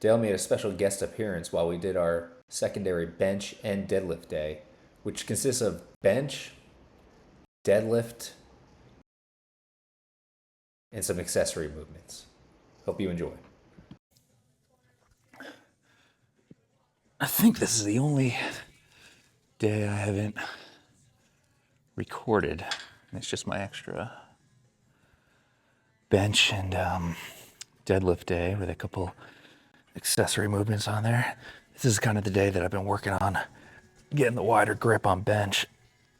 Dale made a special guest appearance while we did our secondary bench and deadlift day, which consists of bench, deadlift, and some accessory movements. Hope you enjoy. I think this is the only day I haven't recorded. It's just my extra bench and deadlift day with a couple accessory movements on there. This is kind of the day that I've been working on getting the wider grip on bench.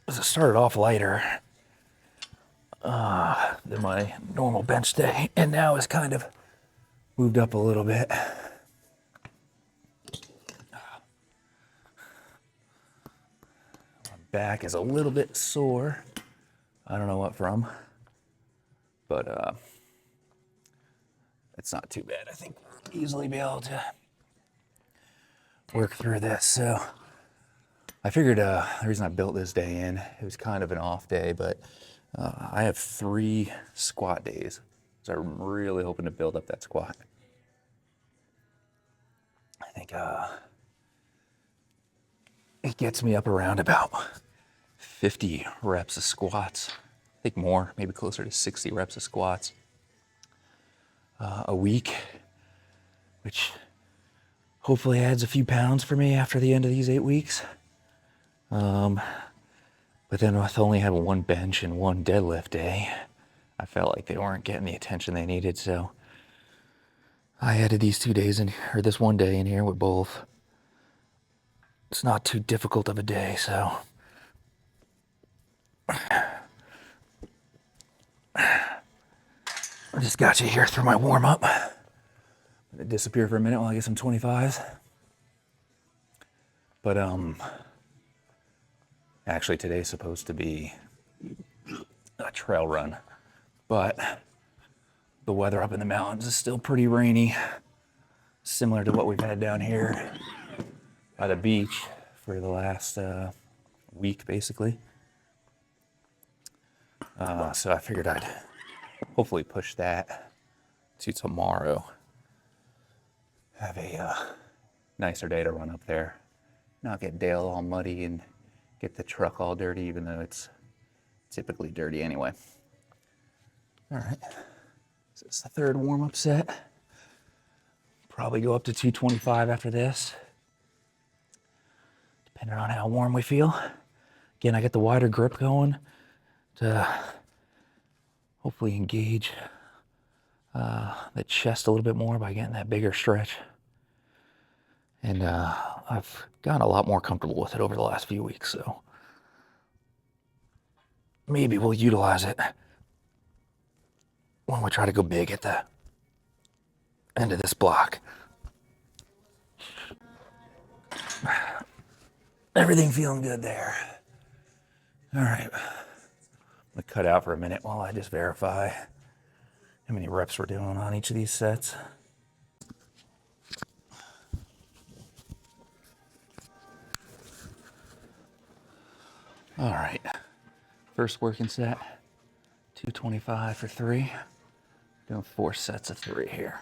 Because it started off lighter than my normal bench day, and now it's kind of moved up a little bit. My back is a little bit sore. I don't know what from, but it's not too bad. I think we'll easily be able to work through this. So I figured the reason I built this day in, it was kind of an off day, but I have 3 squat days. So I'm really hoping to build up that squat. I think it gets me up around about 50 reps of squats. I think more, maybe closer to 60 reps of squats a week, which hopefully adds a few pounds for me after the end of these 8 weeks. But then with only having 1 bench and 1 deadlift day, I felt like they weren't getting the attention they needed. So I added these 2 days in, or this 1 day in here with both. It's not too difficult of a day, so I just got you here through my warm up. I'm gonna disappear for a minute while I get some 25s. But actually today's supposed to be a trail run, but the weather up in the mountains is still pretty rainy, similar to what we've had down here by the beach for the last week, basically. So I figured I'd hopefully push that to tomorrow. Have a nicer day to run up there. Not get Dale all muddy and get the truck all dirty, even though it's typically dirty anyway. All right, so it's the 3rd warm-up set. Probably go up to 225 after this, depending on how warm we feel. Again, I get the wider grip going to hopefully engage the chest a little bit more by getting that bigger stretch. And I've gotten a lot more comfortable with it over the last few weeks, so maybe we'll utilize it when we try to go big at the end of this block. Everything feeling good there. All right, I'm gonna cut out for a minute while I just verify how many reps we're doing on each of these sets. All right, first working set, 225 for 3. Doing 4 sets of 3 here.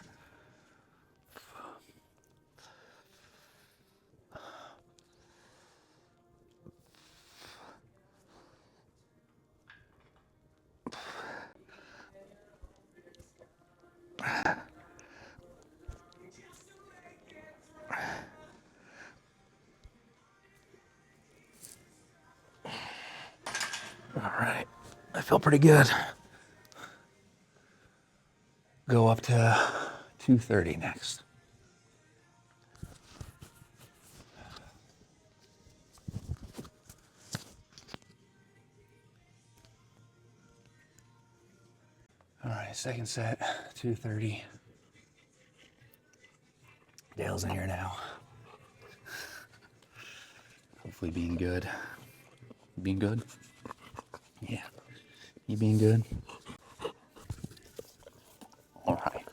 All right, I feel pretty good. Go up to 230 next. All right, second set, 230. Dale's in here now. Hopefully being good. Being good? Yeah. You being good? All right.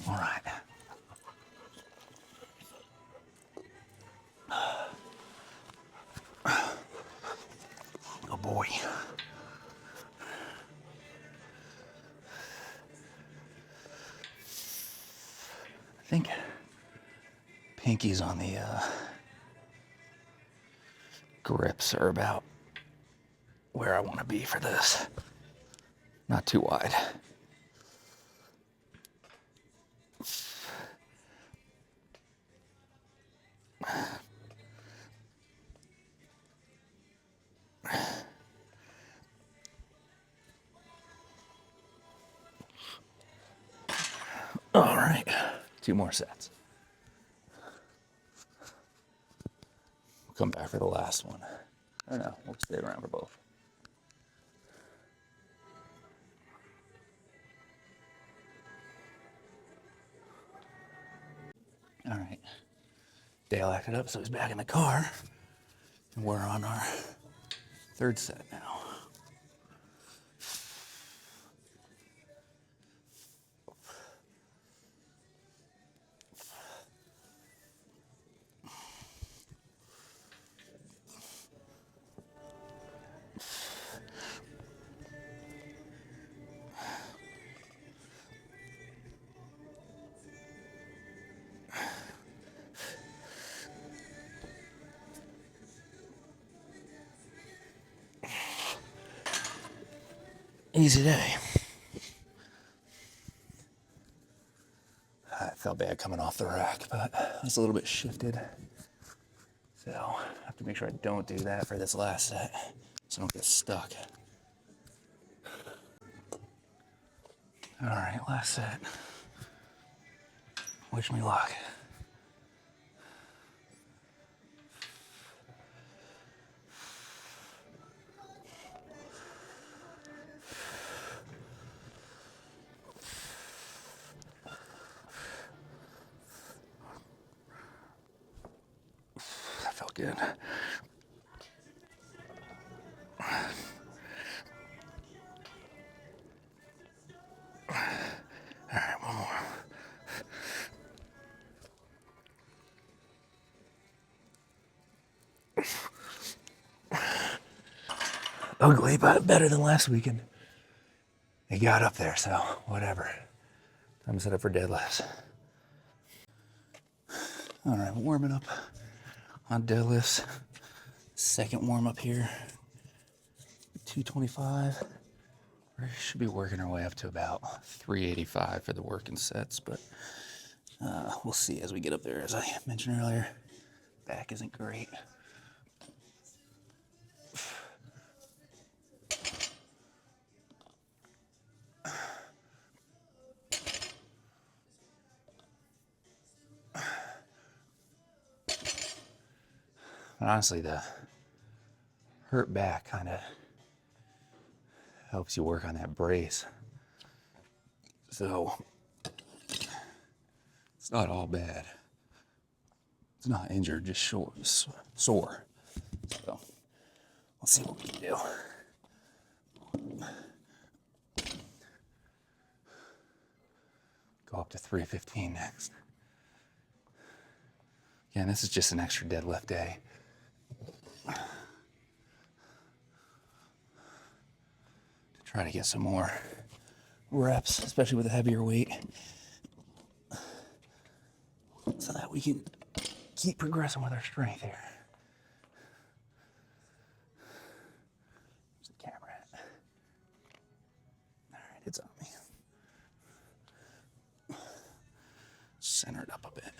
All right. Oh boy. I think Hinkies on the grips are about where I want to be for this. Not too wide. All right, 2 more sets. We'll come back for the last one. Or no, we'll stay around for both. All right, Dale acted up, so he's back in the car. And we're on our 3rd set now. Easy day. I felt bad coming off the rack, but I was a little bit shifted. So I have to make sure I don't do that for this last set, so I don't get stuck. All right, last set. Wish me luck. That felt good. All right, one more. Ugly, but better than last weekend. It got up there, so whatever. Time to set up for deadlifts. All right, warming up on deadlifts. Second warm up here. 225. We should be working our way up to about 385 for the working sets, but we'll see as we get up there. As I mentioned earlier, back isn't great. But honestly, the hurt back kind of helps you work on that brace. So it's not all bad. It's not injured, just sore. So we'll see what we can do. Go up to 315 next. Again, this is just an extra deadlift day. Try to get some more reps, especially with a heavier weight, so that we can keep progressing with our strength here. Where's the camera at? All right, it's on me. Center it up a bit.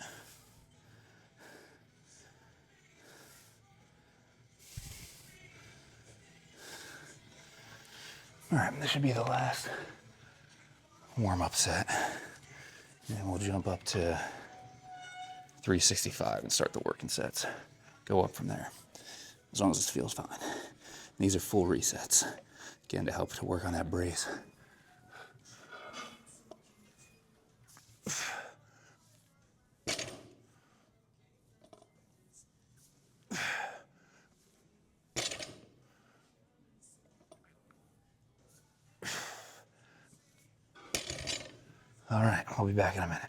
All right, this should be the last warm-up set. And then we'll jump up to 365 and start the working sets. Go up from there, as long as this feels fine. And these are full resets, again, to help to work on that brace. All right, I'll be back in a minute.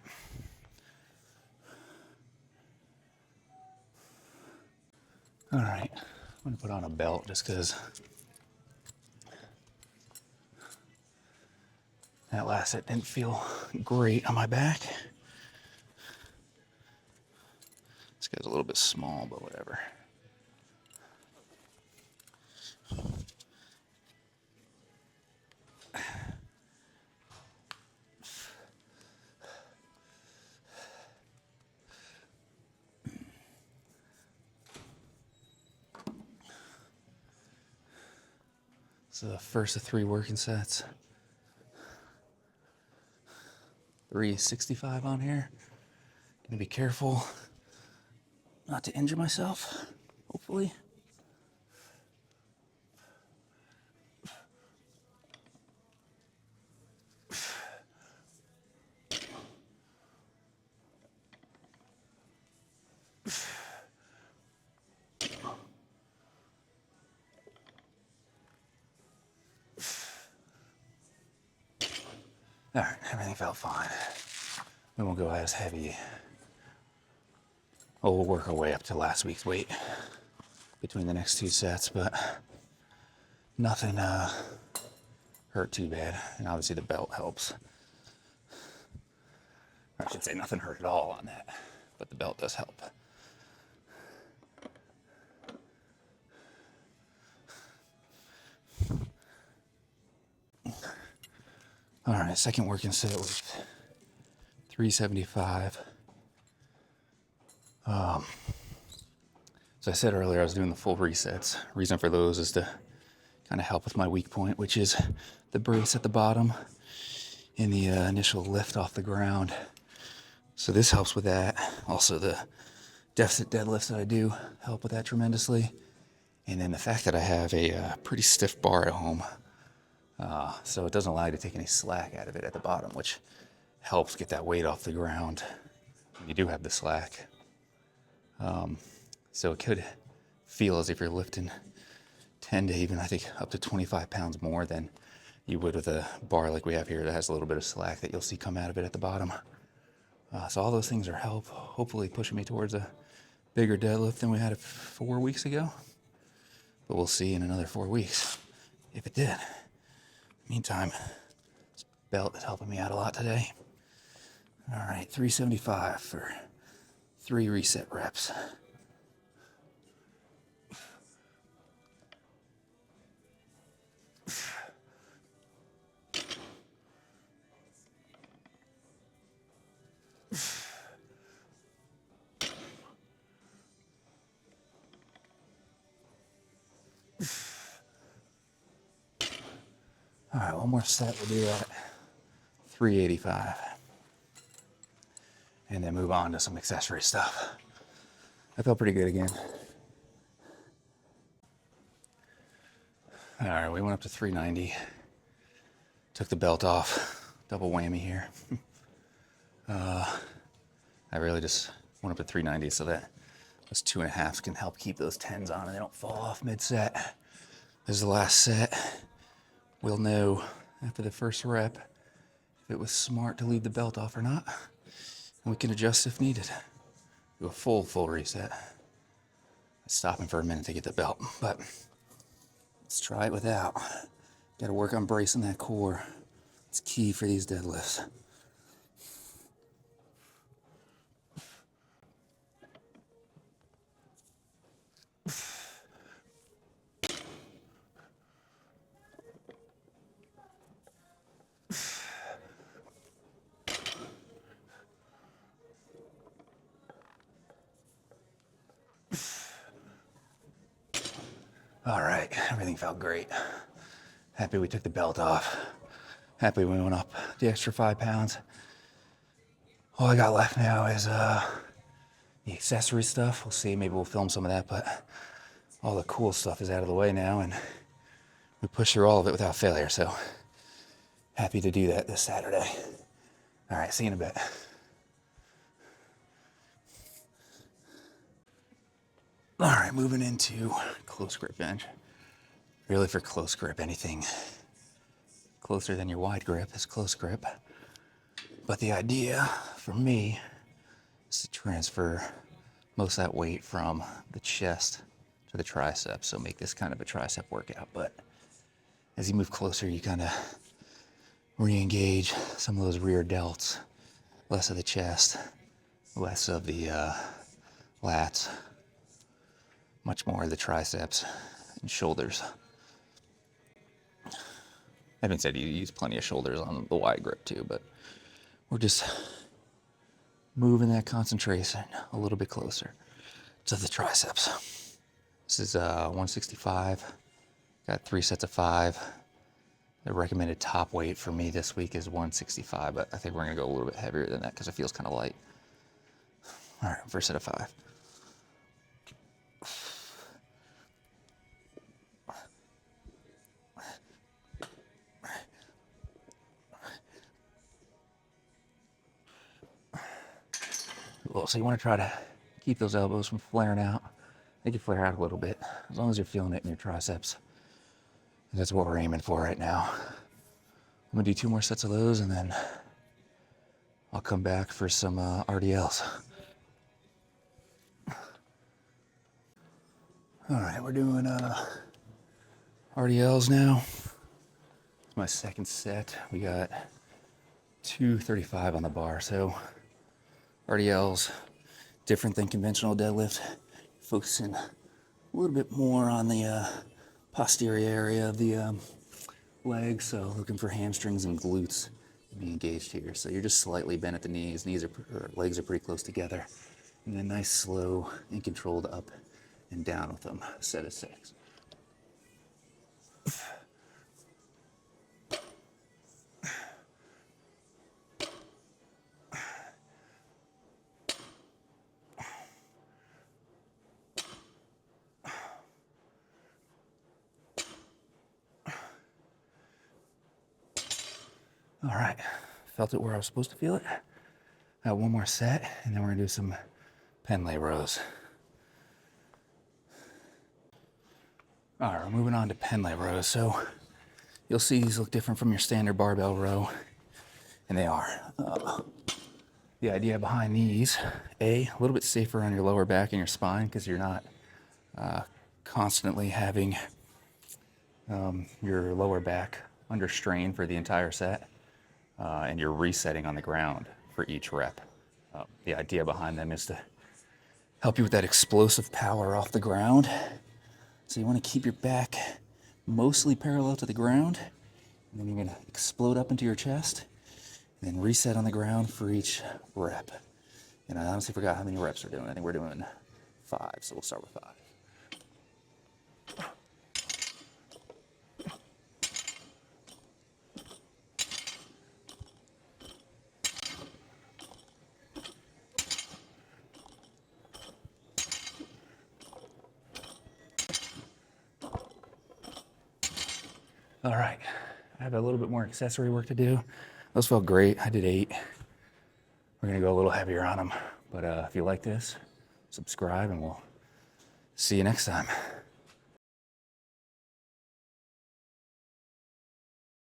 All right, I'm gonna put on a belt just because that last set didn't feel great on my back. This guy's a little bit small, but whatever. So the first of 3 working sets. 365 on here. Gonna be careful not to injure myself, hopefully. All right, everything felt fine. We won't go as heavy. Oh, we'll work our way up to last week's weight between the next 2 sets, but nothing hurt too bad. And obviously the belt helps. Or I should say nothing hurt at all on that, but the belt does help. All right, second working set was 375. So I said earlier I was doing the full resets. Reason for those is to kind of help with my weak point, which is the brace at the bottom and the initial lift off the ground. So this helps with that. Also the deficit deadlifts that I do help with that tremendously. And then the fact that I have a pretty stiff bar at home. So it doesn't allow you to take any slack out of it at the bottom, which helps get that weight off the ground when you do have the slack. So it could feel as if you're lifting 10 to even, I think, up to 25 pounds more than you would with a bar like we have here that has a little bit of slack that you'll see come out of it at the bottom. So all those things are hopefully pushing me towards a bigger deadlift than we had 4 weeks ago. But we'll see in another 4 weeks if it did. Meantime, this belt is helping me out a lot today. All right, 375 for 3 reset reps. All right, one more set. We'll do that 385. And then move on to some accessory stuff. I felt pretty good again. All right, we went up to 390. Took the belt off. Double whammy here. I really just went up to 390 so that those 2.5s can help keep those 10s on and they don't fall off mid-set. This is the last set. We'll know after the first rep if it was smart to leave the belt off or not. And we can adjust if needed. Do a full reset. Stopping for a minute to get the belt, but let's try it without. Got to work on bracing that core. It's key for these deadlifts. All right, everything felt great. Happy we took the belt off. Happy we went up the extra 5 pounds. All I got left now is the accessory stuff. We'll see, maybe we'll film some of that, but all the cool stuff is out of the way now and we pushed through all of it without failure, so happy to do that this Saturday. All right, see you in a bit. All right, moving into close grip bench. Really for close grip, anything closer than your wide grip is close grip. But the idea for me is to transfer most of that weight from the chest to the triceps. So make this kind of a tricep workout. But as you move closer, you kind of re-engage some of those rear delts, less of the chest, less of the lats, much more of the triceps and shoulders. That being said, you use plenty of shoulders on the wide grip too, but we're just moving that concentration a little bit closer to the triceps. This is 165, got 3 sets of 5. The recommended top weight for me this week is 165, but I think we're gonna go a little bit heavier than that because it feels kind of light. All right, first set of 5. Cool. So you want to try to keep those elbows from flaring out. They can flare out a little bit, as long as you're feeling it in your triceps. That's what we're aiming for right now. I'm gonna do 2 more sets of those, and then I'll come back for some RDLs. All right, we're doing RDLs now. It's my second set. We got 235 on the bar, so RDLs, different than conventional deadlift, focusing a little bit more on the posterior area of the legs, so looking for hamstrings and glutes to be engaged here. So you're just slightly bent at the knees. Legs are pretty close together, and then nice, slow, and controlled up and down with them. Set of 6. All right, felt it where I was supposed to feel it. Got 1 more set, and then we're gonna do some pen lay rows. All right, we're moving on to pen lay rows. So you'll see these look different from your standard barbell row, and they are. The idea behind these, a little bit safer on your lower back and your spine because you're not constantly having your lower back under strain for the entire set, and you're resetting on the ground for each rep. The idea behind them is to help you with that explosive power off the ground. So you want to keep your back mostly parallel to the ground, and then you're going to explode up into your chest, and then reset on the ground for each rep. And I honestly forgot how many reps we're doing. I think we're doing 5, so we'll start with 5. All right, I have a little bit more accessory work to do. Those felt great. I did 8. We're gonna go a little heavier on them. But if you like this, subscribe, and we'll see you next time.